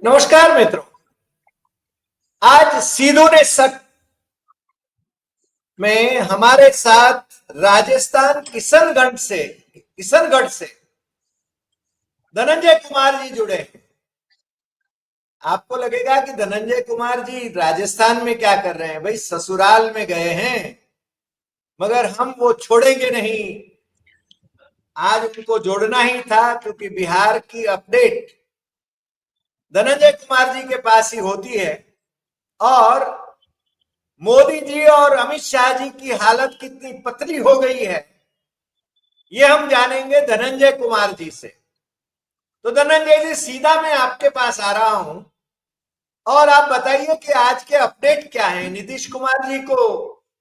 नमस्कार मित्रों, आज सीधू ने सच में हमारे साथ राजस्थान किशनगढ़ से धनंजय कुमार जी जुड़े हैं। आपको लगेगा कि धनंजय कुमार जी राजस्थान में क्या कर रहे हैं? भाई ससुराल में गए हैं, मगर हम वो छोड़ेंगे नहीं। आज उनको जोड़ना ही था क्योंकि बिहार की अपडेट धनंजय कुमार जी के पास ही होती है और मोदी जी और अमित शाह जी की हालत कितनी पतली हो गई है ये हम जानेंगे धनंजय कुमार जी से। तो धनंजय जी, सीधा मैं आपके पास आ रहा हूं और आप बताइए कि आज के अपडेट क्या है। नीतीश कुमार जी को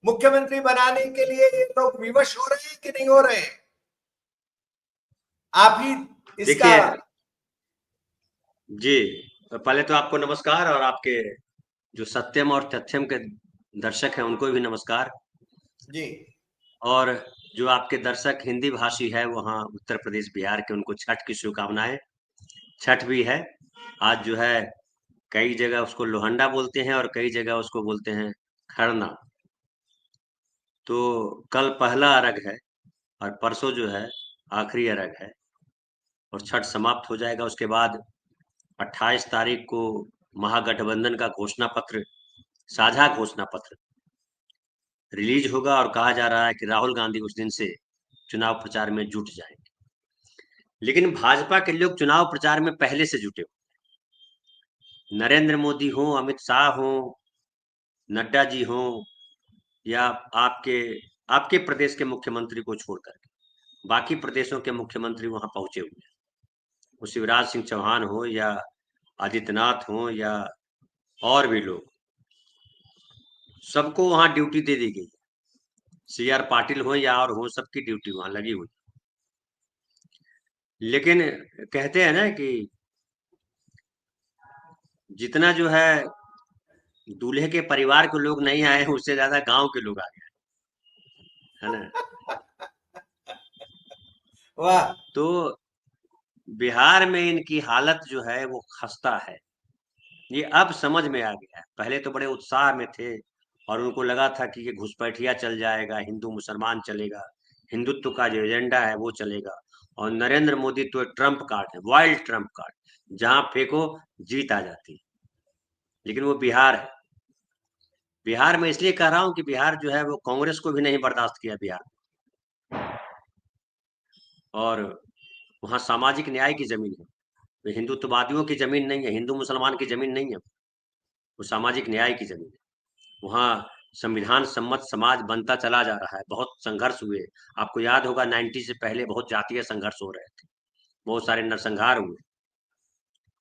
मुख्यमंत्री बनाने के लिए ये लोग विवश हो रहे हैं कि नहीं हो रहे हैं? आप ही इसका। देखिए जी, पहले तो आपको नमस्कार और आपके जो सत्यम और तथ्यम के दर्शक हैं उनको भी नमस्कार। जी और जो आपके दर्शक हिंदी भाषी है वहाँ उत्तर प्रदेश बिहार के, उनको छठ की शुभकामनाएं। छठ भी है आज, जो है कई जगह उसको लोहंडा बोलते हैं और कई जगह उसको बोलते हैं खरना। तो कल पहला अर्घ है और परसों जो है आखिरी अर्घ है और छठ समाप्त हो जाएगा। उसके बाद 28 तारीख को महागठबंधन का घोषणा पत्र, साझा घोषणा पत्र रिलीज होगा और कहा जा रहा है कि राहुल गांधी उस दिन से चुनाव प्रचार में जुट जाएंगे। लेकिन भाजपा के लोग चुनाव प्रचार में पहले से जुटे हुए। नरेंद्र मोदी हो, अमित शाह हो, नड्डा जी हो, या आपके आपके प्रदेश के मुख्यमंत्री को छोड़कर बाकी प्रदेशों के मुख्यमंत्री वहां पहुंचे हुए हैं। वो शिवराज सिंह चौहान हो या आदित्यनाथ हो या और भी लोग, सबको वहां ड्यूटी दे दी गई। सी आर पाटिल हो या और हो, सबकी ड्यूटी वहां लगी हुई। लेकिन कहते हैं ना कि जितना जो है दूल्हे के परिवार के लोग नहीं आए हैं, उससे ज्यादा गांव के लोग आ गए, है ना। वाह। तो बिहार में इनकी हालत जो है वो खस्ता है। ये अब समझ में आ गया है। पहले तो बड़े उत्साह में थे और उनको लगा था कि ये घुसपैठिया चल जाएगा, हिंदू मुसलमान चलेगा, हिंदुत्व का जो एजेंडा है वो चलेगा। और नरेंद्र मोदी तो एक ट्रम्प कार्ड है, वाइल्ड ट्रम्प कार्ड, जहां फेंको जीत आ जाती है। लेकिन वो बिहार है। बिहार में इसलिए कह रहा हूँ कि बिहार जो है वो कांग्रेस को भी नहीं बर्दाश्त किया बिहार। और वहाँ सामाजिक न्याय की जमीन है, वो हिंदुत्ववादियों की जमीन नहीं है, हिंदू मुसलमान की जमीन नहीं है, वो सामाजिक न्याय की जमीन है। वहाँ संविधान सम्मत समाज बनता चला जा रहा है। बहुत संघर्ष हुए, आपको याद होगा 90 से पहले बहुत जातीय संघर्ष हो रहे थे, बहुत सारे नरसंहार हुए।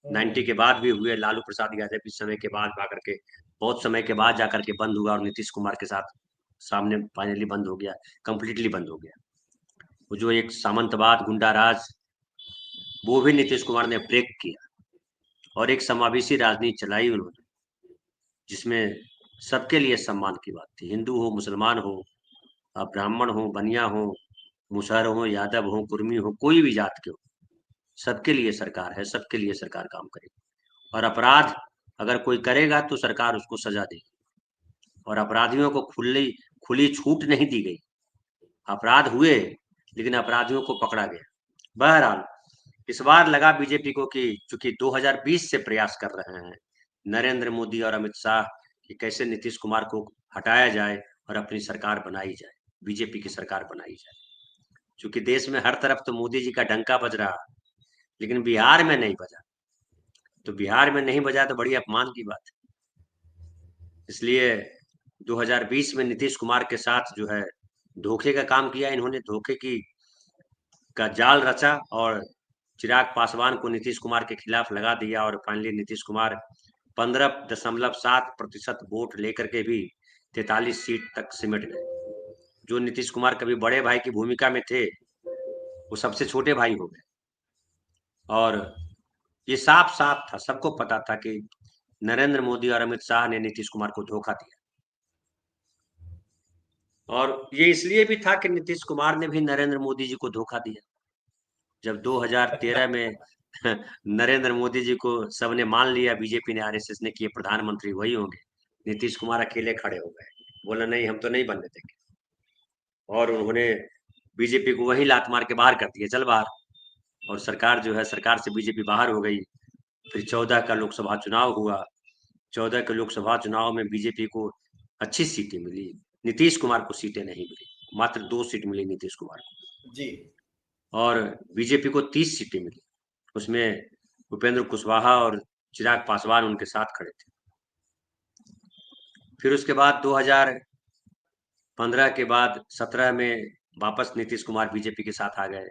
90 के बाद भी हुए, लालू प्रसाद यादव के समय के बाद आकर के, बहुत समय के बाद जाकर के बंद हुआ और नीतीश कुमार के साथ सामने फाइनली बंद हो गया, कंप्लीटली बंद हो गया। वो जो एक सामंतवाद गुंडा राज, वो भी नीतीश कुमार ने ब्रेक किया और एक समावेशी राजनीति चलाई उन्होंने, जिसमें सबके लिए सम्मान की बात थी। हिंदू हो, मुसलमान हो, आप ब्राह्मण हो, बनिया हो, मुसहर हो, यादव हो, कुर्मी हो, कोई भी जात के हो, सबके लिए सरकार है, सबके लिए सरकार काम करेगी। और अपराध अगर कोई करेगा तो सरकार उसको सजा देगी और अपराधियों को खुली खुली छूट नहीं दी गई। अपराध हुए लेकिन अपराधियों को पकड़ा गया। बहरहाल इस बार लगा बीजेपी को कि चूंकि 2020 से प्रयास कर रहे हैं नरेंद्र मोदी और अमित शाह कि कैसे नीतीश कुमार को हटाया जाए और अपनी सरकार बनाई जाए, बीजेपी की सरकार बनाई जाए। क्योंकि देश में हर तरफ तो मोदी जी का डंका बज रहा, लेकिन बिहार में नहीं बजा। तो बिहार में नहीं बजा तो बड़ी अपमान की बात है। इसलिए 2020 में नीतीश कुमार के साथ जो है धोखे का काम किया इन्होंने, धोखे की का जाल रचा और चिराग पासवान को नीतीश कुमार के खिलाफ लगा दिया और फाइनली नीतीश कुमार 15.7% वोट लेकर के भी 43 सीट तक सिमट गए। जो नीतीश कुमार कभी बड़े भाई की भूमिका में थे, वो सबसे छोटे भाई हो गए। और ये साफ साफ था, सबको पता था कि नरेंद्र मोदी और अमित शाह ने नीतीश कुमार को धोखा दिया। और ये इसलिए भी था कि नीतीश कुमार ने भी नरेंद्र मोदी जी को धोखा दिया। जब 2013 में नरेंद्र मोदी जी को सबने मान लिया, बीजेपी ने, आरएसएस ने, कि ये प्रधानमंत्री वही होंगे। नीतीश कुमार अकेले खड़े हो गए, बोला नहीं हम तो नहीं बनने देंगे, और उन्होंने बीजेपी को वही लात मार के बाहर कर दिया, चल बाहर। और सरकार जो है, सरकार से बीजेपी बाहर हो गई। फिर 14 का लोकसभा चुनाव हुआ। 14 के लोकसभा चुनाव में बीजेपी को अच्छी सीटें मिली, नीतीश कुमार को सीटें नहीं मिली, मात्र 2 सीट मिली नीतीश कुमार को। जी। और बीजेपी को 30 सीटें मिली, उसमें उपेंद्र कुशवाहा और चिराग पासवान उनके साथ खड़े थे। फिर उसके बाद 2015 के बाद 17 में वापस नीतीश कुमार बीजेपी के साथ आ गए।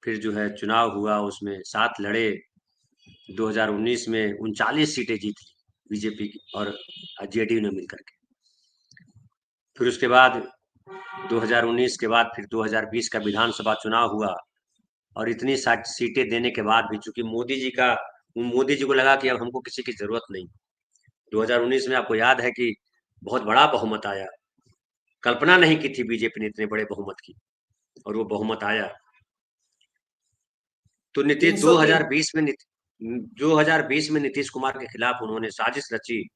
फिर जो है चुनाव हुआ, उसमें 7 लड़े। 2019 में 39 सीटें जीत ली बीजेपी की और जेडीयू ने मिलकर के। फिर उसके बाद 2019 के बाद फिर 2020 का विधानसभा चुनाव हुआ, और इतनी सीटें देने के बाद भी, चूंकि मोदी जी को लगा कि अब हमको किसी की जरूरत नहीं। 2019 में आपको याद है कि बहुत बड़ा बहुमत आया, कल्पना नहीं की थी बीजेपी ने इतने बड़े बहुमत की, और वो बहुमत आया। तो नीतीश 303। 2020 में नीतीश कुमार के खिलाफ उन्होंने साजिश रची,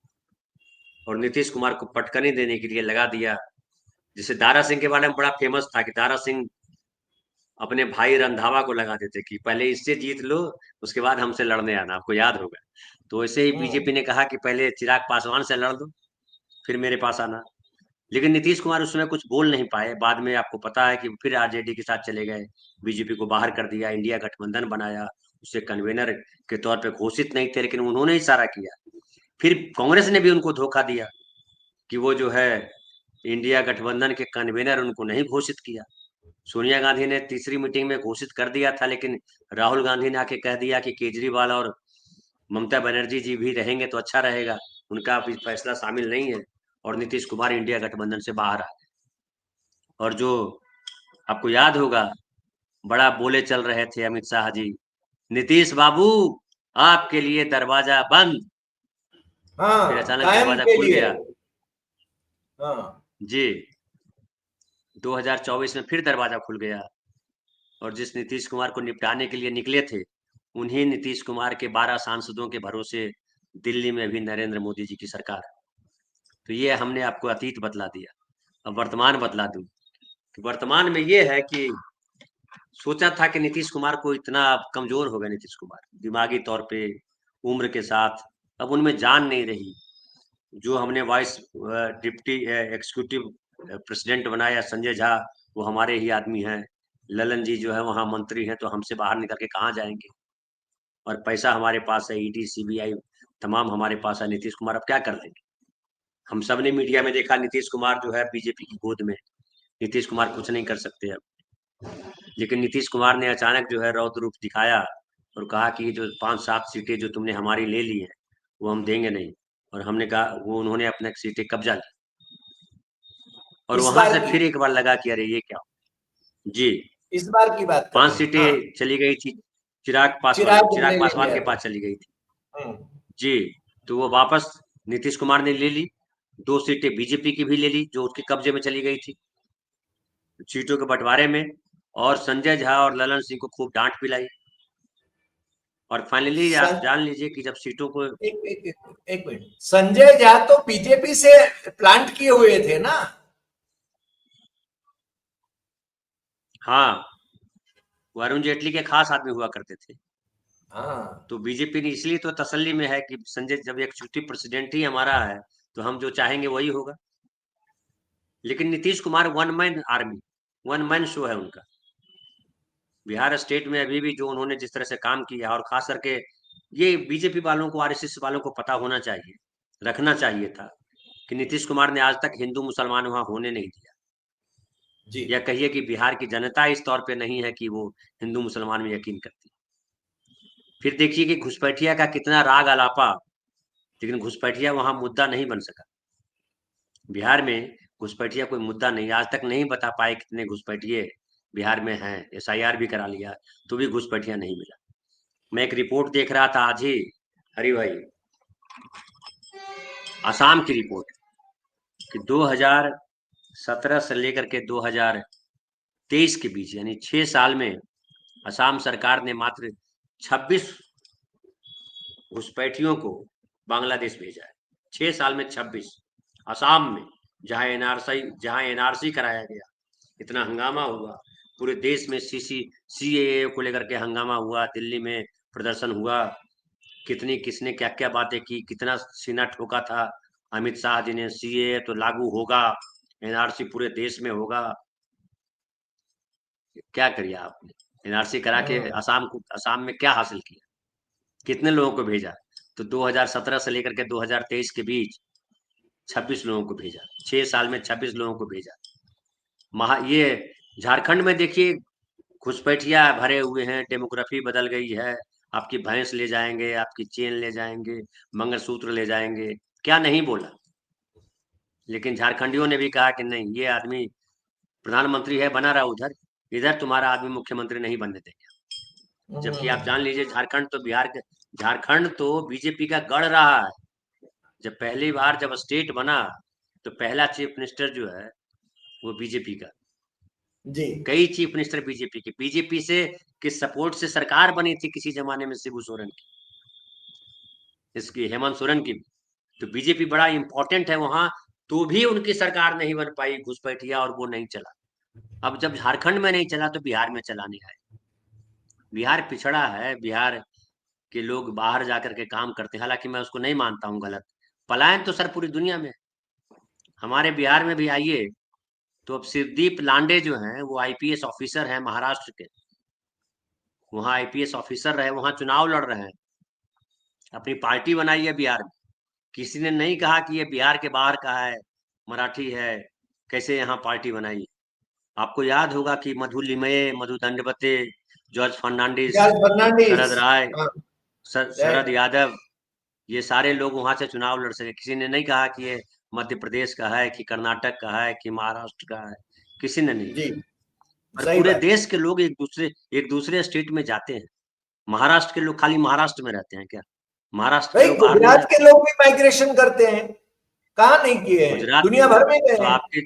और नीतीश कुमार को पटकनी देने के लिए लगा दिया। जैसे दारा सिंह के बारे में बड़ा फेमस था कि दारा सिंह अपने भाई रंधावा को लगा देते कि पहले इससे जीत लो, उसके बाद हमसे लड़ने आना, आपको याद होगा। तो ऐसे ही बीजेपी ने कहा कि पहले चिराग पासवान से लड़ दो, फिर मेरे पास आना। लेकिन नीतीश कुमार उस समय कुछ बोल नहीं पाए। बाद में आपको पता है कि फिर आरजेडी के साथ चले गए, बीजेपी को बाहर कर दिया, इंडिया गठबंधन बनाया। उसे कन्वेनर के तौर पे घोषित नहीं थे, लेकिन उन्होंने इशारा किया। फिर कांग्रेस ने भी उनको धोखा दिया कि वो जो है इंडिया गठबंधन के कन्वेनर उनको नहीं घोषित किया। सोनिया गांधी ने तीसरी मीटिंग में घोषित कर दिया था, लेकिन राहुल गांधी ने आके कह दिया कि केजरीवाल और ममता बनर्जी जी भी रहेंगे तो अच्छा रहेगा, उनका अभी फैसला शामिल नहीं है, और नीतीश कुमार इंडिया गठबंधन से बाहर आ गए। और जो आपको याद होगा, बड़ा बोले चल रहे थे अमित शाह जी, नीतीश बाबू आपके लिए दरवाजा बंद। फिर हाँ, अचानक कायम दरवाजा के खुल लिए। गया। हाँ। जी, 2024 में फिर दरवाजा खुल गया, और जिस नीतीश कुमार को निपटाने के लिए निकले थे, उन्हीं नीतीश कुमार के 12 सांसदों के भरोसे दिल्ली में भी नरेंद्र मोदी जी की सरकार है। तो ये हमने आपको अतीत बतला दिया। अब वर्तमान बतला दूं कि वर्तमान में ये है कि सोचा था कि नीतीश कुमार को इतना, कमजोर हो गए नीतीश कुमार दिमागी तौर पे, उम्र के साथ अब उनमें जान नहीं रही। जो हमने वाइस डिप्टी एग्जीक्यूटिव प्रेसिडेंट बनाया संजय झा, वो हमारे ही आदमी हैं। ललन जी जो है वहाँ मंत्री हैं, तो हमसे बाहर निकल के कहाँ जाएंगे। और पैसा हमारे पास है, ईडी सीबीआई तमाम हमारे पास है। नीतीश कुमार अब क्या कर लेंगे। हम सब ने मीडिया में देखा, नीतीश कुमार जो है बीजेपी की गोद में, नीतीश कुमार कुछ नहीं कर सकते अब। लेकिन नीतीश कुमार ने अचानक जो है रौद्र रूप दिखाया, और कहा कि ये जो 5-7 सीटें जो तुमने हमारी ले ली है, वो हम देंगे नहीं। और हमने कहा, वो उन्होंने अपने सीटें कब्जा ली, और इस वहां बार से की फिर एक बार लगा कि अरे ये क्या। जी, इस बार की बात कर 5 रहे हैं। हाँ, सीटें चली गई थी चिराग चिराग ने ले पासवान लिया के था। पास चली गई थी। हम्म। जी, तो वो वापस नीतीश कुमार ने ले ली। 2 सीटें बीजेपी की भी ले ली, जो उसके कब्जे में चली गई थी सीटों के बंटवारे में। और संजय झा और ललन सिंह को खूब डांट पिलाई। और फाइनली आप सं, जान लीजिए कि जब सीटों को, एक मिनट, संजय झा तो बीजेपी से प्लांट किए हुए थे ना। हाँ, वो अरुण जेटली के खास आदमी हुआ करते थे। हाँ। तो बीजेपी ने इसलिए तो तसल्ली में है कि संजय जब एग्जीक्यूटिव प्रेसिडेंट ही हमारा है, तो हम जो चाहेंगे वही होगा। लेकिन Nitish Kumar one man army, one man show है उनका। बिहार स्टेट में अभी भी जो उन्होंने जिस तरह से काम किया, और खास करके ये बीजेपी वालों को, आरएसएस वालों को पता होना चाहिए, रखना चाहिए था कि नीतीश कुमार ने आज तक हिंदू मुसलमान वहां होने नहीं दिया। जी। या कहिए कि बिहार की जनता इस तौर पे नहीं है कि वो हिंदू मुसलमान में यकीन करती। फिर देखिए कि घुसपैठिया का कितना राग अलापा, लेकिन घुसपैठिया वहां मुद्दा नहीं बन सका। बिहार में घुसपैठिया कोई मुद्दा नहीं, आज तक नहीं बता पाए कितने घुसपैठिए बिहार में हैं। एसआईआर भी करा लिया, तो भी घुसपैठिया नहीं मिला। मैं एक रिपोर्ट देख रहा था आज ही, हरी भाई, असम की रिपोर्ट, कि 2017 से लेकर के 2023 के बीच, यानी 6 साल में असम सरकार ने मात्र 26 घुसपैठियों को बांग्लादेश भेजा है। 6 साल में 26। असम में, जहां एनआरसी कराया गया, इतना हंगामा हुआ, पूरे देश में सीएए को लेकर के हंगामा हुआ, दिल्ली में प्रदर्शन हुआ, कितनी किसने क्या क्या बातें की, कितना सीना ठोका था अमित शाह जी ने, सीएए तो लागू होगा, एनआरसी पूरे देश में होगा। क्या करिए आपने, एनआरसी करा के हम्म। असम में क्या हासिल किया, कितने लोगों को भेजा? तो 2017 से लेकर के 2023 के बीच 26 लोगों को भेजा, 6 साल में 26 लोगों को भेजा। ये झारखंड में देखिए, घुसपैठिया भरे हुए हैं, डेमोग्राफी बदल गई है, आपकी भैंस ले जाएंगे, आपकी चेन ले जाएंगे, मंगलसूत्र ले जाएंगे, क्या नहीं बोला। लेकिन झारखंडियों ने भी कहा कि नहीं, ये आदमी प्रधानमंत्री है, बना रहा उधर, इधर तुम्हारा आदमी मुख्यमंत्री नहीं बनने देंगे। जबकि आप जान लीजिए, झारखंड तो बीजेपी का गढ़ रहा है। जब पहली बार जब स्टेट बना, तो पहला चीफ मिनिस्टर जो है वो बीजेपी का, जी। कई चीफ मिनिस्टर बीजेपी से के सपोर्ट से सरकार बनी थी किसी जमाने में, शिबू सोरेन की, इसकी हेमंत सोरेन की भी। तो बीजेपी बड़ा इंपॉर्टेंट है वहां, तो भी उनकी सरकार नहीं बन पाई, घुसपैठिया और वो नहीं चला। अब जब झारखंड में नहीं चला तो बिहार में चलाने आए। बिहार पिछड़ा है, बिहार के लोग बाहर जाकर के काम करते हैं, हालांकि मैं उसको नहीं मानता हूँ गलत। पलायन तो सर पूरी दुनिया में, हमारे बिहार में भी आइए, तो अब शिवदीप लांडे जो हैं वो आईपीएस ऑफिसर हैं महाराष्ट्र के, वहाँ आईपीएस ऑफिसर रहे, वहाँ चुनाव लड़ रहे हैं, अपनी पार्टी बनाई है बिहार में। किसी ने नहीं कहा कि ये बिहार के बाहर का है, मराठी है, कैसे यहाँ पार्टी बनाई। आपको याद होगा कि मधु लिमये, मधु दंडवते, जॉर्ज फर्नांडिस, जॉर्ज फर्नांडिस। शरद राय, हाँ, शरद right। यादव, ये सारे लोग वहां से चुनाव लड़ सके। किसी ने नहीं कहा कि ये मध्य प्रदेश का है, कि कर्नाटक का है, कि महाराष्ट्र का है, किसी ने नहीं जी, कहा। और सही पूरे बात। देश के लोग एक दूसरे स्टेट में जाते हैं। महाराष्ट्र के लोग खाली महाराष्ट्र में रहते हैं क्या? महाराष्ट्र के भाई लोग बाहर नहीं गुजरात के जाते? लोग भी माइग्रेशन करते हैं, कहाँ नहीं किए हैं, गुजरात दुनिया में भर में गए तो हैं। आपके,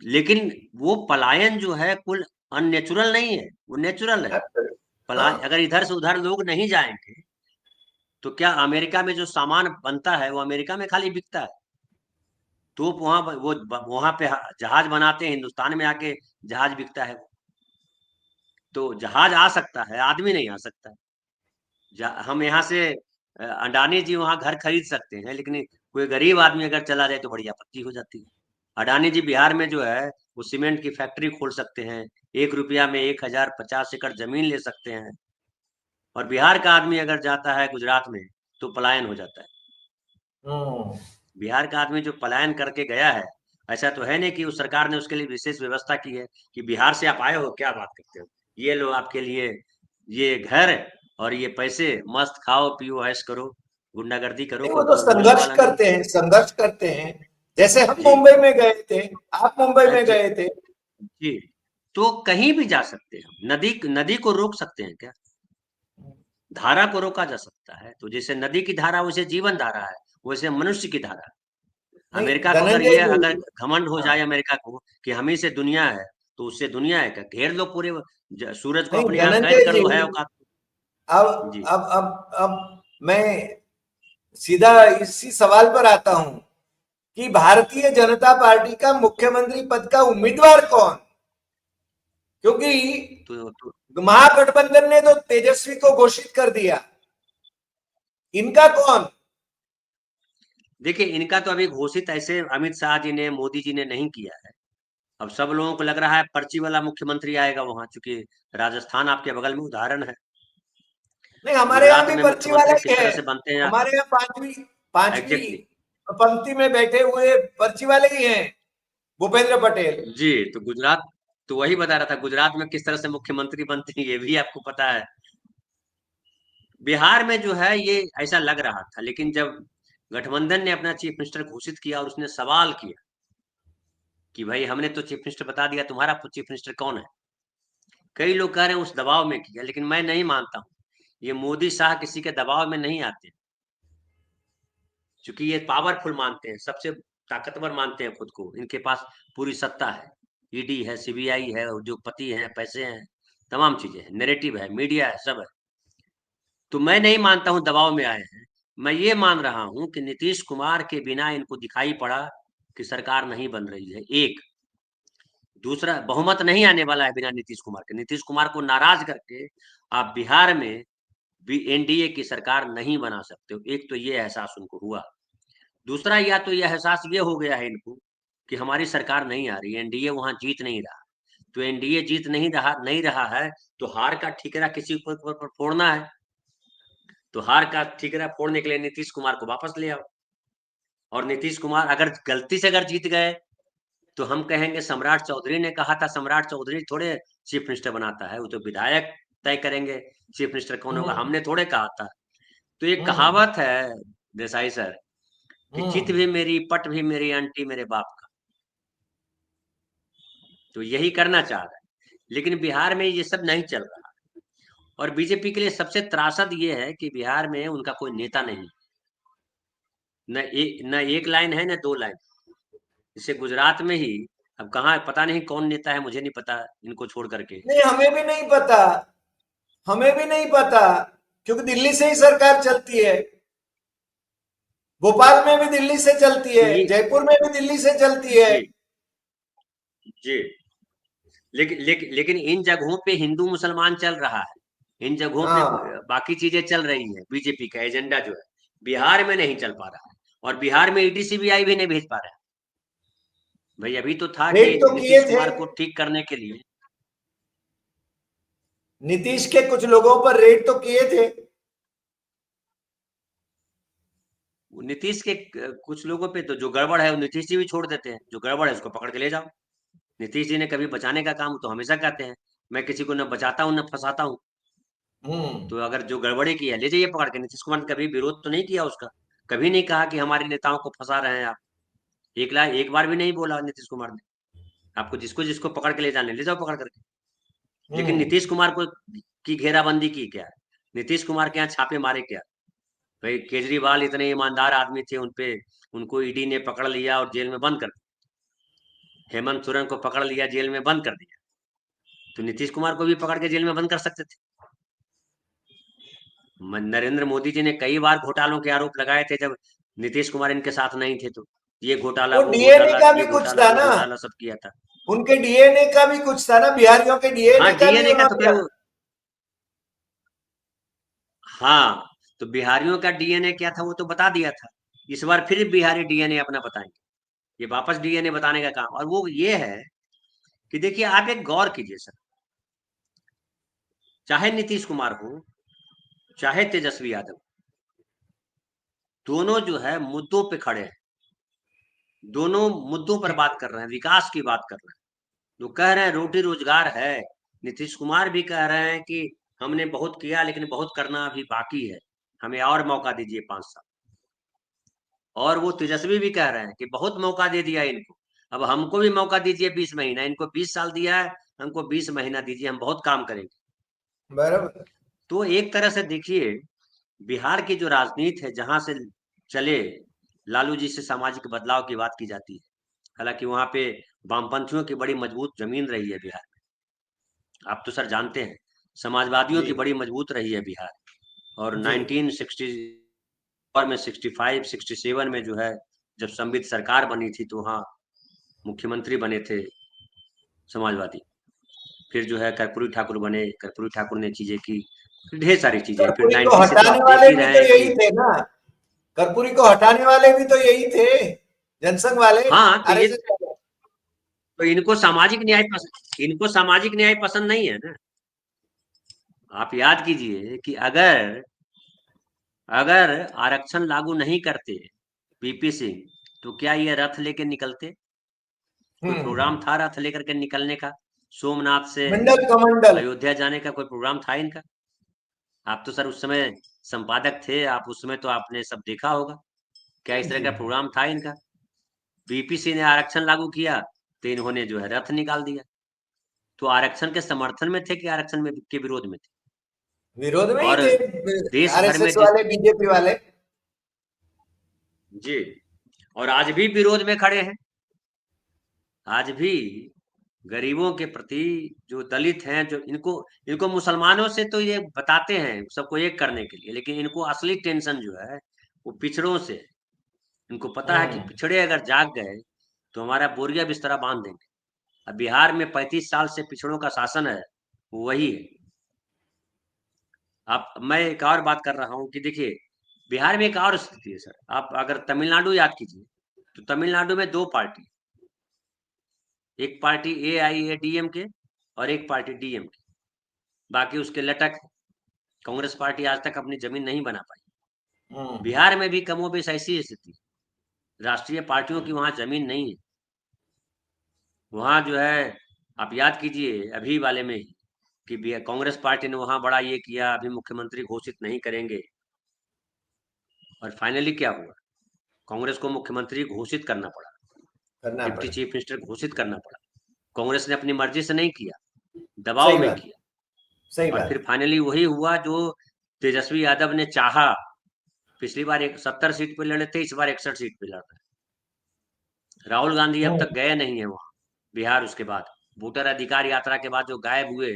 लेकिन वो पलायन जो है कुल अननेचुरल नहीं है, वो नेचुरल है। हाँ। पलायन अगर इधर से उधर लोग नहीं जाएंगे, तो क्या अमेरिका में जो सामान बनता है वो अमेरिका में खाली बिकता है? तो वो वहां पे जहाज बनाते हैं, हिंदुस्तान में आके जहाज बिकता है। तो जहाज आ सकता है, आदमी नहीं आ सकता। हम यहाँ से अडानी जी वहाँ घर खरीद सकते हैं, लेकिन कोई गरीब आदमी अगर चला जाए तो बड़ी आपत्ति हो जाती है। अडानी जी बिहार में जो है वो सीमेंट की फैक्ट्री खोल सकते हैं, 1 रुपया में 1050 एकड़ जमीन ले सकते हैं। और बिहार का आदमी अगर जाता है गुजरात में तो पलायन हो जाता है। हम्म। बिहार का आदमी जो पलायन करके गया है, ऐसा तो है नहीं कि उस सरकार ने उसके लिए विशेष व्यवस्था की है कि बिहार से आप आए हो, क्या बात करते हो, ये लो आपके लिए ये घर और ये पैसे, मस्त खाओ पियो ऐश करो, गुंडागर्दी करो, नहीं, वो कोई तो बोलने संघर्ष वाला नहीं। करते हैं, संघर्ष करते हैं। जैसे हम जी। मुंबई में गए थे, आप मुंबई में जी। गए थे। जी। तो कहीं भी जा सकते हैं, नदी नदी को रोक सकते हैं क्या? धारा को रोका जा सकता है, तो जैसे नदी की धारा वैसे जीवन धारा है, वैसे मनुष्य की धारा। नहीं, अमेरिका को अगर धनंजय ये अगर जी। घमंड हो हाँ। जाए अमेरिका को कि हम ही से दुनिया है, तो उससे दुनिया है क्या, घेर लो पूरे सूरज को नहीं, अपने यहाँ कैद धनंजय कर जी। लो, है औकात। अब जी। अब मैं सीधा इसी सवाल पर आता हूं कि भारतीय जनता पार्टी का मुख्यमंत्री पद का उम्मीदवार कौन? क्योंकि तो महागठबंधन ने तो तेजस्वी को घोषित कर दिया, इनका कौन? देखिए, इनका तो अभी घोषित ऐसे अमित शाह जी ने, मोदी जी ने नहीं किया है। अब सब लोगों को लग रहा है पर्ची वाला मुख्यमंत्री आएगा वहां, चूंकि राजस्थान आपके बगल में उदाहरण है। नहीं, हमारे यहाँ गुजरात भी में पर्ची वाला मुख्यमंत्री ही किस है। तरह से बनते हैं? हमारे यहाँ पांचवी पांचवी एग्जैक्टली। पंक्ति में बैठे हुए पर्ची वाले ही हैं, भूपेंद्र पटेल। जी। तो गुजरात, तो वही बता रहा था, गुजरात में किस तरह से मुख्यमंत्री बनते हैं ये भी आपको पता है। बिहार में जो है ये ऐसा लग रहा था, लेकिन जब गठबंधन ने अपना चीफ मिनिस्टर घोषित किया और उसने सवाल किया कि भाई हमने तो चीफ मिनिस्टर बता दिया, तुम्हारा चीफ मिनिस्टर कौन है? कई लोग कह रहे हैं उस दबाव में किया, लेकिन मैं नहीं मानता हूँ। ये मोदी शाह किसी के दबाव में नहीं आते, क्योंकि ये पावरफुल मानते हैं, सबसे ताकतवर मानते हैं खुद को, इनके पास पूरी सत्ता है, ईडी है, सीबीआई है, उद्योगपति हैं, पैसे हैं, तमाम चीजें हैं, नैरेटिव है, मीडिया है, सब है। तो मैं नहीं मानता हूं दबाव में आए हैं। मैं ये मान रहा हूं कि नीतीश कुमार के बिना इनको दिखाई पड़ा कि सरकार नहीं बन रही है। एक दूसरा, बहुमत नहीं आने वाला है बिना नीतीश कुमार के। नीतीश कुमार को नाराज करके आप बिहार में भी एनडीए की सरकार नहीं बना सकते हो। एक तो ये एहसास उनको हुआ। दूसरा, या तो ये एहसास ये हो गया है इनको कि हमारी सरकार नहीं आ रही, एनडीए वहां जीत नहीं रहा। तो एनडीए जीत नहीं रहा है, तो हार का ठिकरा किसी पर फोड़ना है। तो हार का ठिकरा फोड़ने के लिए नीतीश कुमार को वापस ले आओ। और नीतीश कुमार अगर गलती से अगर जीत गए तो हम कहेंगे सम्राट चौधरी ने कहा था। सम्राट चौधरी थोड़े चीफ मिनिस्टर बनाता है, वो तो विधायक तय करेंगे चीफ मिनिस्टर कौन होगा, हम्म। हमने थोड़े कहा था। तो एक हम्म। कहावत है देसाई सर कि चित हम्म। भी मेरी, पट भी मेरी, आंटी मेरे बाप का। तो यही करना चाह रहा है, लेकिन बिहार में ये सब नहीं चल रहा। और बीजेपी के लिए सबसे त्रासद ये है कि बिहार में उनका कोई नेता नहीं। न एक लाइन है, न दो लाइन। जैसे गुजरात में ही, अब कहाँ पता नहीं कौन नेता है, मुझे नहीं पता इनको छोड़ करके। नहीं, हमें भी नहीं पता। हमें भी नहीं पता, क्योंकि दिल्ली से ही सरकार चलती है। भोपाल में भी दिल्ली से चलती तो है, ये, जयपुर में भी दिल्ली से चलती है। जी जी, लेकिन इन जगहों पे हिंदू मुसलमान चल रहा है। इन जगहों पे हाँ। बाकी चीजें चल रही है, बीजेपी का एजेंडा जो है बिहार में नहीं चल पा रहा है। और बिहार में ईडी सीबीआई भी नहीं भेज पा रहा है। भाई अभी तो था कि रेड तो किए नीतीश थे, कुमार को ठीक करने के लिए। नीतीश के कुछ लोगों पर रेड तो किए थे। नीतीश के कुछ लोगों पे तो जो गड़बड़ है वो नीतीश जी भी छोड़ देते हैं। जो गड़बड़ है उसको पकड़ के ले जाओ। नीतीश जी ने कभी बचाने का काम तो हमेशा कहते हैं, मैं किसी को न बचाता हूँ न फंसाता हूँ। हम्म। तो अगर जो गड़बड़ी की है ले जाइए पकड़ के। नीतीश कुमार ने कभी विरोध तो नहीं किया उसका। कभी नहीं कहा कि हमारे नेताओं को फंसा रहे हैं आप। एक बार भी नहीं बोला नीतीश कुमार ने। आपको जिसको जिसको पकड़ के ले जाने ले जाओ पकड़ करके। लेकिन हम्म। नीतीश कुमार को की घेराबंदी की क्या? नीतीश कुमार के यहाँ छापे मारे क्या? भाई केजरीवाल इतने ईमानदार आदमी थे, उनपे उनको ईडी ने पकड़ लिया और जेल में बंद कर दिया। हेमंत सोरेन को पकड़ लिया, जेल में बंद कर दिया। तो नीतीश कुमार को भी पकड़ के जेल में बंद कर सकते थे। नरेंद्र मोदी जी ने कई बार घोटालों के आरोप लगाए थे जब नीतीश कुमार इनके साथ नहीं थे। तो ये घोटाला, वो वो डीएनए घोटाला, का ये भी कुछ घोटाला, था वो ना, घोटाला सब किया था। उनके डीएनए का भी कुछ था ना, बिहारियों के हाँ डीएनए का भी डीएनए का तो उन्होंने। फिर हाँ, तो बिहारियों का डीएनए क्या था वो तो बता दिया था। इस बार फिर बिहारी डीएनए अपना बताएंगे। ये वापस डीएनए बताने का काम। और वो ये है कि देखिए आप एक गौर कीजिए सर, चाहे नीतीश कुमार हो चाहे तेजस्वी यादव, दोनों जो है मुद्दों पे खड़े हैं। दोनों मुद्दों पर बात कर रहे हैं, विकास की बात कर रहे हैं। जो कह रहे हैं रोटी रोजगार है, नीतीश कुमार भी कह रहे हैं कि हमने बहुत किया लेकिन बहुत करना अभी बाकी है, हमें और मौका दीजिए 5 साल। और वो तेजस्वी भी कह रहे हैं कि बहुत मौका दे दिया इनको, अब हमको भी मौका दीजिए 20 महीना। इनको 20 साल दिया है, हमको 20 महीना दीजिए, हम बहुत काम करेंगे। बराबर। तो एक तरह से देखिए बिहार की जो राजनीति है, जहां से चले लालू जी से सामाजिक बदलाव की बात की जाती है। हालांकि वहां पे वामपंथियों की बड़ी मजबूत जमीन रही है बिहार में, आप तो सर जानते हैं। समाजवादियों जी। की बड़ी मजबूत रही है बिहार। और जी। 1960 और में 65 67 में जो है, जब संवित सरकार बनी थी तो वहाँ मुख्यमंत्री बने थे समाजवादी। फिर जो है कर्पूरी ठाकुर बने, कर्पूरी ठाकुर ने चीजें की, फिर ढेर सारी चीजें। फिर कर्पूरी को 90 से तो हटाने आप देख वाले ही भी रहे तो हैं यही कि थे ना। कर्पूरी को हटाने वाले भी तो यही थे, जनसंघ वाले, हाँ, तो ये, आरएसएस वाले। तो इनको सामाजिक न्याय पसंद नहीं है ना। आप याद कीजिए कि अगर अगर आरक्षण लागू नहीं करते वीपी सिंह, तो क्या ये रथ लेके निकलते? कोई प्रोग्राम हम्म। था रथ लेकर के निकलने का? सोमनाथ से मंडल कमंडल। अयोध्या जाने का कोई प्रोग्राम था इनका? आप तो सर उस समय संपादक थे, आप उस समय तो आपने सब देखा होगा। क्या इस तरह जी। का प्रोग्राम था इनका? बीपीसी ने आरक्षण लागू किया तो इन्होंने जो है रथ निकाल दिया। तो आरक्षण के समर्थन में थे कि आरक्षण में के विरोध में थे? विरोध में ही और थे देश भर में आरएसएस जिस, वाले, बीजेपी वाले। जी, और आज भी विरोध में खड़े हैं। आज भी गरीबों के प्रति, जो दलित हैं, जो इनको इनको मुसलमानों से तो ये बताते हैं सबको एक करने के लिए, लेकिन इनको असली टेंशन जो है वो पिछड़ों से है। इनको पता है कि हम्म। पिछड़े अगर जाग गए तो हमारा बोरिया बिस्तरा बांध देंगे। अब बिहार में 35 साल से पिछड़ों का शासन है, वो वही है। आप मैं एक और बात कर रहा हूँ कि देखिए, बिहार में एक और स्थिति है सर। आप अगर तमिलनाडु याद कीजिए, तो तमिलनाडु में 2 पार्टी, एक पार्टी AIADMK और एक पार्टी DMK, बाकी उसके लटक है। कांग्रेस पार्टी आज तक अपनी जमीन नहीं बना पाई। हम्म। बिहार में भी कमोबेश ऐसी स्थिति है। राष्ट्रीय पार्टियों की वहां जमीन नहीं है। वहां जो है, आप याद कीजिए अभी वाले में ही कि कांग्रेस पार्टी ने वहां बड़ा ये किया, अभी मुख्यमंत्री घोषित नहीं करेंगे, और फाइनली क्या हुआ? कांग्रेस को मुख्यमंत्री घोषित करना पड़ा, करना डिप्टी पड़ा। चीफ मिनिस्टर घोषित करना पड़ा। कांग्रेस ने अपनी मर्जी से नहीं किया, दबाव सही में बात। किया। सही और फिर बात। फाइनली वही हुआ जो तेजस्वी यादव ने चाहा। पिछली बार एक 70 सीट पे लड़े थे, इस बार 61 सीट पे लड़ रहे हैं। राहुल गांधी अब तक हम्म। गए नहीं है वहां बिहार। उसके बाद वोटर अधिकार यात्रा के बाद जो गायब हुए,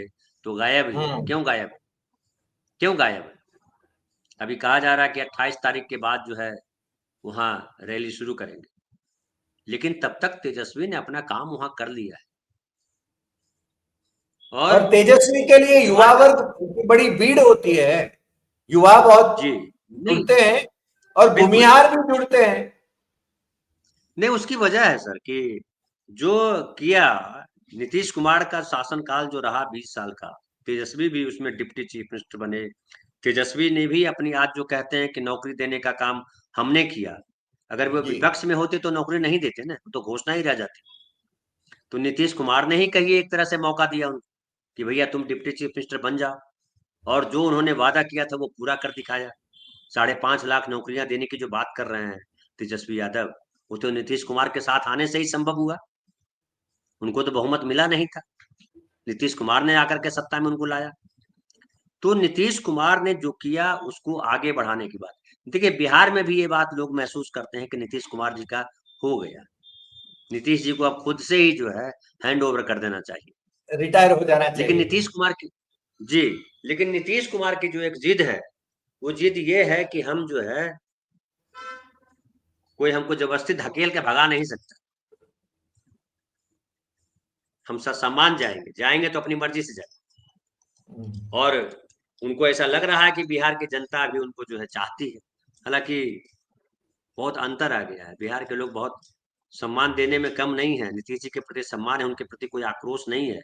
तो गायब ही है। हम्म। क्यों गायब है? क्यों गायब है? अभी कहा जा रहा है कि 28 तारीख के बाद जो है वहां रैली शुरू करेंगे, लेकिन तब तक तेजस्वी ने अपना काम वहां कर लिया है। और और तेजस्वी के लिए युवा कमाल का, वर्ग की बड़ी भीड़ होती है। युवा बहुत जी, नहीं, जुड़ते हैं और बिल्कुल, भूमिहार भी जुड़ते हैं। नहीं, उसकी वजह है सर कि जो किया, नीतीश कुमार का शासनकाल जो रहा 20 साल का, तेजस्वी भी उसमें डिप्टी चीफ मिनिस्टर बने। तेजस्वी ने भी अपनी, आज जो कहते हैं कि नौकरी देने का काम हमने किया, अगर वो जी। विपक्ष में होते तो नौकरी नहीं देते ना, तो घोषणा ही रह जाती। तो नीतीश कुमार ने ही कहिए एक तरह से मौका दिया उनको कि भैया तुम डिप्टी चीफ मिनिस्टर बन जाओ। और जो उन्होंने वादा किया था वो पूरा कर दिखाया। 5.5 लाख नौकरियां देने की जो बात कर रहे हैं तेजस्वी यादव, वो तो नीतीश कुमार के साथ आने से ही संभव हुआ। उनको तो बहुमत मिला नहीं था, नीतीश कुमार ने आकर के सत्ता में उनको लाया। तो नीतीश कुमार ने जो किया उसको आगे बढ़ाने की बात, देखिए बिहार में भी ये बात लोग महसूस करते हैं कि नीतीश कुमार जी का हो गया। नीतीश जी को अब खुद से ही जो है हैंड ओवर कर देना चाहिए। रिटायर हो जाना लेकिन चाहिए। नीतीश कुमार की, जी, लेकिन नीतीश कुमार की जो एक जिद है, वो जिद ये है कि हम जो है, कोई हमको जबरदस्ती धकेल के भगा नहीं सकता। हम सम्मान जाएंगे, जाएंगे तो अपनी मर्जी से जाएंगे। हम्म। और उनको ऐसा लग रहा है कि बिहार की जनता अभी उनको जो है चाहती है। हालांकि बहुत अंतर आ गया है, बिहार के लोग बहुत सम्मान देने में कम नहीं है। नीतीश जी के प्रति सम्मान है, उनके प्रति कोई आक्रोश नहीं है।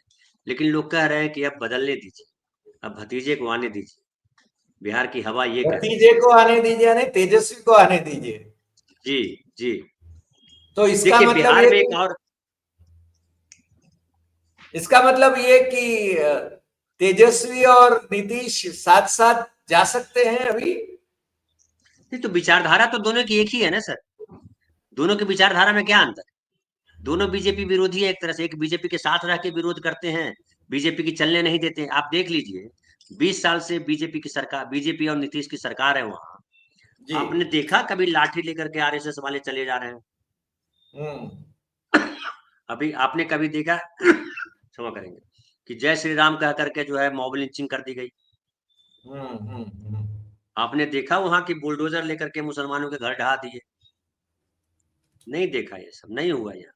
लेकिन लोग कह रहे हैं कि अब बदलने दीजिए, अब भतीजे को आने दीजिए, बिहार की हवा ये कह रही भतीजे को आने दीजिए, नहीं तेजस्वी को आने दीजिए। है। जी, जी, तो इसका देखिए मतलब बिहार ये में एक कि और, इसका मतलब ये कि तेजस्वी और नीतीश साथ साथ जा सकते हैं अभी। नहीं तो विचारधारा तो दोनों की एक ही है ना सर। दोनों की विचारधारा में क्या अंतर? दोनों बीजेपी विरोधी है एक तरह से। एक बीजेपी के साथ रह के विरोध करते हैं, बीजेपी की चलने नहीं देते हैं। आप देख लीजिए, 20 साल से बीजेपी की सरकार, बीजेपी और नीतीश की सरकार है वहां। जी। आपने देखा कभी लाठी लेकर के आरएसएस वाले चले जा रहे हैं? हम्म। अभी आपने कभी देखा क्षमा करेंगे, कि जय श्री राम कह करके जो है मॉब लिंचिंग कर दी गई? हम्म। हम्म। आपने देखा वहां की बुलडोजर लेकर के मुसलमानों के घर ढहा दिए? नहीं देखा, ये सब नहीं हुआ यहाँ।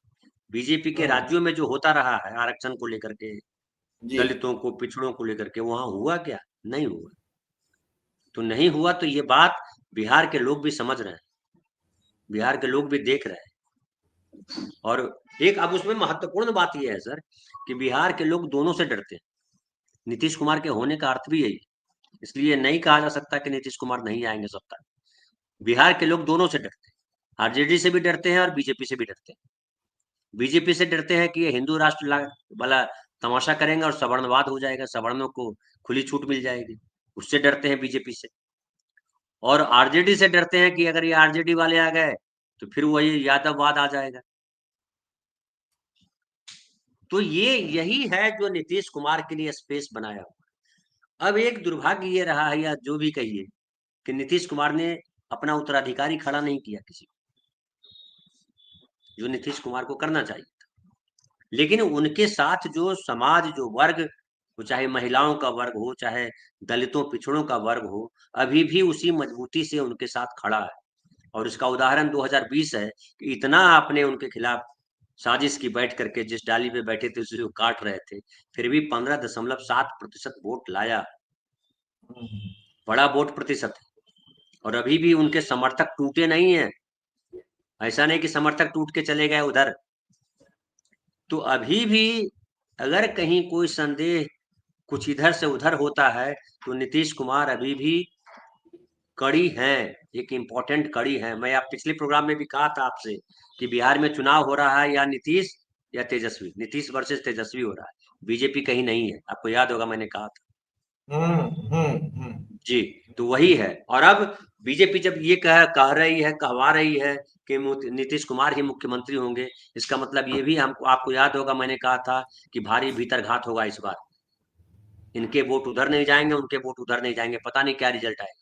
बीजेपी के हम्म। राज्यों में जो होता रहा है आरक्षण को लेकर के, जी। दलितों को, पिछड़ों को लेकर के, वहां हुआ क्या? नहीं हुआ। तो नहीं हुआ तो ये बात बिहार के लोग भी समझ रहे हैं, बिहार के लोग भी देख रहे हैं। और एक अब उसमें महत्वपूर्ण बात यह है सर कि बिहार के लोग दोनों से डरते हैं। नीतीश कुमार के होने का अर्थ भी यही है। इसलिए नहीं कहा जा सकता कि नीतीश कुमार नहीं आएंगे सत्ता में। बिहार के लोग दोनों से डरते हैं, आरजेडी से भी डरते हैं और बीजेपी से भी डरते हैं। बीजेपी से डरते हैं कि ये हिंदू राष्ट्र वाला तमाशा करेंगे और सवर्णवाद हो जाएगा, सवर्णों को खुली छूट मिल जाएगी, उससे डरते हैं बीजेपी से। और आरजेडी से डरते हैं कि अगर ये आरजेडी वाले आ गए तो फिर वही यादववाद आ जाएगा। तो ये यही है जो नीतीश कुमार के लिए स्पेस बनाया हुआ। अब एक दुर्भाग्य ये रहा है, या जो भी कहिए, कि नीतीश कुमार ने अपना उत्तराधिकारी खड़ा नहीं किया किसी को, जो नीतीश कुमार को करना चाहिए। लेकिन उनके साथ जो समाज, जो वर्ग, वो चाहे महिलाओं का वर्ग हो, चाहे दलितों पिछड़ों का वर्ग हो, अभी भी उसी मजबूती से उनके साथ खड़ा है। और इसका उदाहरण 2020 है कि इतना आपने उनके खिलाफ साजिश की, बैठ करके जिस डाली पे बैठे थे उसी को काट रहे थे, फिर भी 15.7% वोट लाया। बड़ा वोट प्रतिशत है। और अभी भी उनके समर्थक टूटे नहीं है। ऐसा नहीं कि समर्थक टूट के चले गए उधर। तो अभी भी अगर कहीं कोई संदेह कुछ इधर से उधर होता है, तो नीतीश कुमार अभी भी कड़ी है, एक इम्पोर्टेंट कड़ी है। मैं आप पिछले प्रोग्राम में भी कहा था आपसे कि बिहार में चुनाव हो रहा है या नीतीश या तेजस्वी, नीतीश वर्सेस तेजस्वी हो रहा है, बीजेपी कहीं नहीं है। आपको याद होगा मैंने कहा था। जी, तो वही है। और अब बीजेपी जब ये कह रही है, कहवा रही है कि नीतीश कुमार ही मुख्यमंत्री होंगे, इसका मतलब ये भी हमको, आपको याद होगा मैंने कहा था कि भारी भीतरघात होगा इस बार। इनके वोट उधर नहीं जाएंगे, उनके वोट उधर नहीं जाएंगे, पता नहीं क्या रिजल्ट आएगा।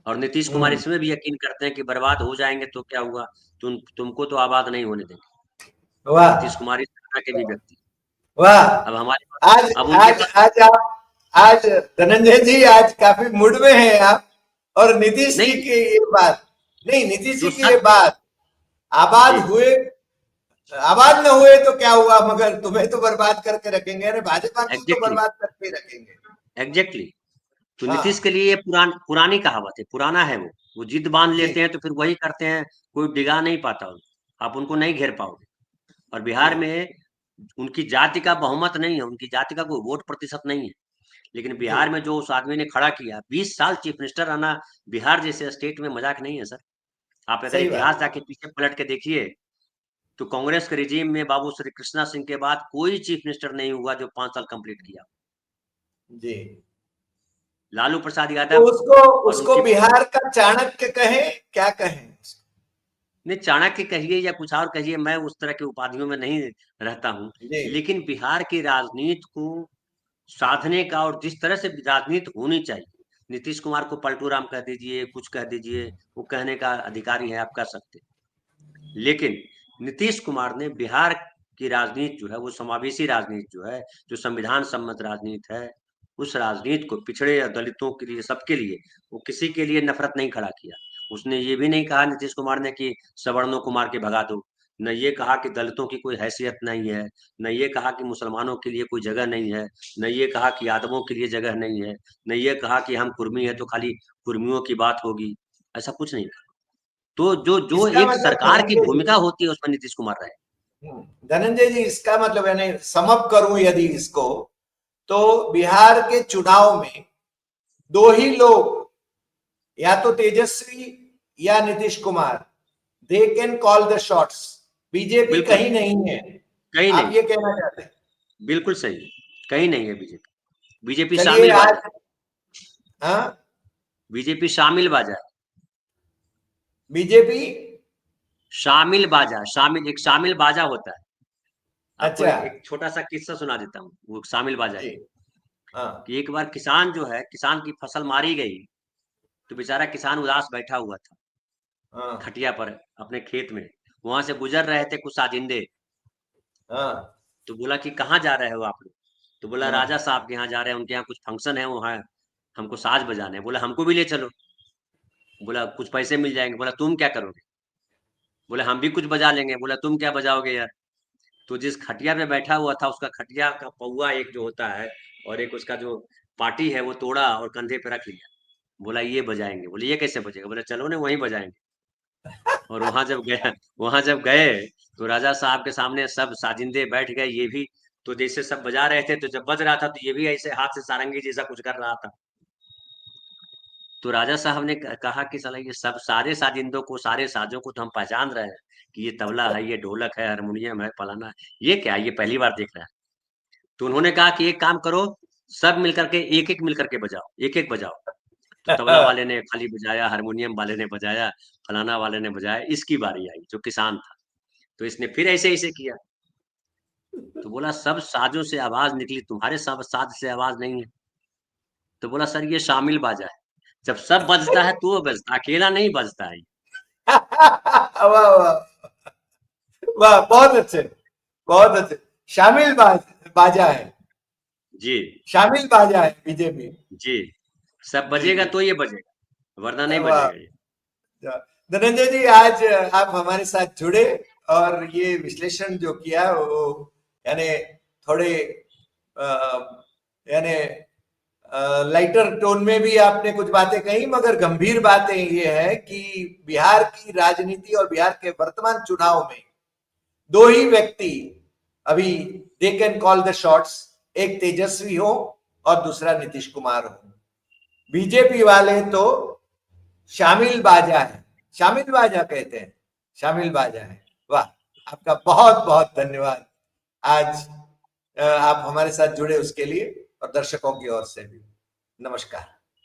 और नीतीश कुमार इसमें भी यकीन करते हैं कि बर्बाद हो जाएंगे तो क्या हुआ, तुमको तो आबाद नहीं होने देंगे। वाह नीतीश कुमार इस तरह के भी व्यक्ति। वाह। अब हमारे आज पास, अब उनके आज पास आज आप आज धनंजय जी आज काफी मूड में हैं आप। और नीतीश जी नहीं, की ये बात, नहीं नीतीश जी जो की ये सच, बात, आबाद जी हुए आबाद न हुए तो क्या हुआ, मगर तुम्हें तो बर्बाद करके रखेंगे। अरे भाजपा को तो एग्जैक्टली, बर्बाद करके ही रखेंगे। एग्जैक्टली। तो नीतीश हाँ के लिए ये पुरानी कहावत है, पुराना है वो जिद बांध जी लेते हैं तो फिर वही करते हैं। कोई डिगा नहीं पाता उनको, आप उनको नहीं घेर पाओगे। और जी बिहार में उनकी जाति का बहुमत नहीं है, उनकी जाति का कोई वोट प्रतिशत नहीं है। लेकिन जी बिहार में जो उस आदमी ने खड़ा किया, 20 साल चीफ मिनिस्टर रहना बिहार जैसे स्टेट में मजाक नहीं है सर। आप अगर सही इतिहास बात जाके पीछे पलट के देखिए, तो कांग्रेस के रिजीम में बाबू श्री कृष्णा सिंह के बाद कोई चीफ मिनिस्टर नहीं हुआ जो 5 साल कंप्लीट किया। जी। लालू प्रसाद तो यादव उसको और उसको उनकी, बिहार का चाणक्य कहें, क्या कहें? ने चाणक्य कहिए या कुछ और कहिए, मैं उस तरह की उपाधियों में नहीं रहता हूं। जी लेकिन बिहार की राजनीति को साधने का, और जिस तरह से राजनीति होनी चाहिए, नीतीश कुमार को पलटू राम कह दीजिए, कुछ कह दीजिए, वो कहने का अधिकारी है, आप कह सकते हैं। लेकिन नीतीश कुमार ने बिहार की राजनीति जो है, वो समावेशी राजनीति जो है, जो संविधान सम्मत राजनीति है, उस राजनीति को पिछड़े या दलितों के लिए, सबके लिए, वो किसी के लिए नफरत नहीं खड़ा किया। उसने ये भी नहीं कहा नीतीश कुमार ने कि सवर्णों को मार के भगा दो, न ये कहा कि दलितों की कोई हैसियत नहीं है, न ये कहा कि मुसलमानों के लिए कोई जगह नहीं है, न ये कहा कि यादवों के लिए जगह नहीं है, न ये कहा कि हम कुर्मी है तो खाली कुर्मियों की बात होगी। ऐसा कुछ नहीं कहा। तो जो जो इसका एक मतलब सरकार की धनंजय जी, भूमिका होती है उसमें नीतीश कुमार रहे। धनंजय जी इसका मतलब यानी समअप करूं यदि इसको, तो बिहार के चुनाव में दो ही लोग, या तो तेजस्वी या Nitish Kumar, they can call the shots. BJP बिल्कुल, कहीं नहीं है, कहीं आप नहीं, ये कहना चाहते हैं? बिल्कुल सही, कहीं नहीं है बीजेपी। बीजेपी चलिए शामिल आज, बाजा है, हाँ बीजेपी शामिल बाजा है। बीजेपी, शामिल बाजा, शामिल, एक शामिल बाजा होता है। आपको अच्छा एक छोटा सा किस्सा सुना देता हूँ वो शामिल बाजा जी का। हाँ कि एक बार किसान जो है, किसान की फसल मारी गई, तो बेचारा किसान उदास बैठा हुआ था हाँ खटिया पर अपने खेत में। वहां से गुजर रहे थे कुछ साजिंदे, हाँ तो बोला कि कहाँ जा रहे हो आप लोग? तो बोला राजा हाँ साहब के यहाँ जा रहे हैं, उनके यहाँ कुछ फंक्शन है, वहाँ हमको साज बजाने हैं। बोला हमको भी ले चलो। बोला कुछ पैसे मिल जाएंगे। बोला तुम क्या करोगे? बोले हम भी कुछ बजा लेंगे। बोला तुम क्या बजाओगे यार? तो जिस खटिया पे बैठा हुआ था, उसका खटिया का पौआ एक जो होता है, और एक उसका जो पार्टी है, वो तोड़ा और कंधे पे रख लिया। बोला ये बजाएंगे। बोले ये कैसे बजेगा? बोले चलो ना वहीं बजाएंगे। और वहां जब गए, तो राजा साहब के सामने सब साजिंदे बैठ गए, ये भी। तो जैसे सब बजा रहे थे, तो जब बज रहा था तो ये भी ऐसे हाथ से सारंगी जैसा कुछ कर रहा था। तो राजा साहब ने कहा कि साला ये सब सारे साजिंदों को, सारे साजों को तो हम पहचान रहे हैं कि ये तबला है, ये ढोलक है, हारमोनियम है, फलाना है। ये क्या है? ये पहली बार देख रहा है। तो उन्होंने कहा कि एक काम करो, सब मिलकर के एक एक मिलकर के बजाओ, एक एक बजाओ। तो तबला वाले ने खाली बजाया, हारमोनियम वाले ने बजाया, फलाना वाले ने बजाया। इसकी बारी आई जो किसान था, तो इसने फिर ऐसे ऐसे किया। तो बोला सब साजों से आवाज निकली, तुम्हारे सब साज से आवाज नहीं है। तो बोला सर ये शामिल बाजा है, जब सब बजता है तो वो बजता, अकेला नहीं बजता है। वाह वाह वाह, बहुत अच्छे, बहुत अच्छे। शामिल बाजा है, जी शामिल बाजा है बीजेपी। जी, सब जी बजेगा जी। तो ये बजेगा, वरना नहीं वाह। बजेगा ये। धनंजय जी, आज आप हमारे साथ जुड़े और ये विश्लेषण जो किया वो यानी थोड़े यानी लाइटर टोन में भी आपने कुछ बातें कही, मगर गंभीर बातें ये है कि बिहार की राजनीति और बिहार के वर्तमान चुनाव में दो ही व्यक्ति अभी they can call the shots, एक तेजस्वी हो और दूसरा नीतीश कुमार हो। बीजेपी वाले तो शामिल बाजा है, शामिल बाजा कहते हैं, शामिल बाजा है। वाह, आपका बहुत बहुत धन्यवाद आज आप हमारे साथ जुड़े उसके लिए, और दर्शकों की ओर से भी नमस्कार।